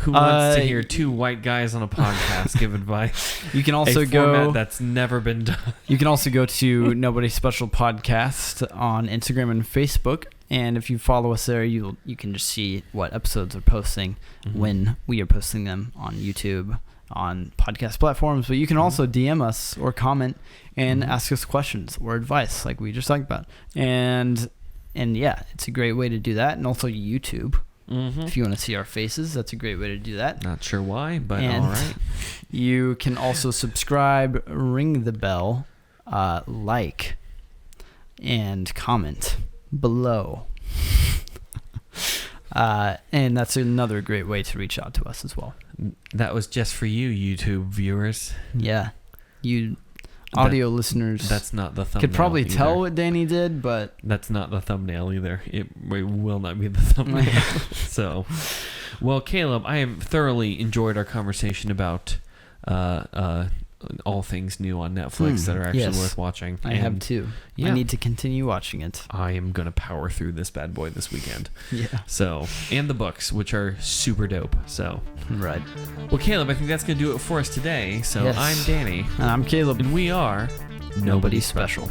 Who wants to hear 2 white guys on a podcast give advice? You can also format that's never been done. You can also go to Nobody Special Podcast on Instagram and Facebook. And if you follow us there, you can just see what episodes are posting when we are posting them on YouTube, on podcast platforms. But you can also DM us or comment and ask us questions or advice like we just talked about. And it's a great way to do that. And also YouTube. If you want to see our faces, that's a great way to do that. Not sure why, but all right. You can also subscribe, ring the bell, like, and comment below. And that's another great way to reach out to us as well. That was just for you, YouTube viewers. Yeah. You audio listeners. That's not the thumbnail. Could probably tell what Danny did, but that's not the thumbnail either. It will not be the thumbnail. So, well, Caleb, I have thoroughly enjoyed our conversation about all things new on Netflix that are actually worth watching. I have too. Yeah. I need to continue watching it. I am going to power through this bad boy this weekend. Yeah. So, and the books, which are super dope. So, right. Well, Caleb, I think that's going to do it for us today. So, Yes. I'm Danny. And I'm Caleb. And we are Nobody Special.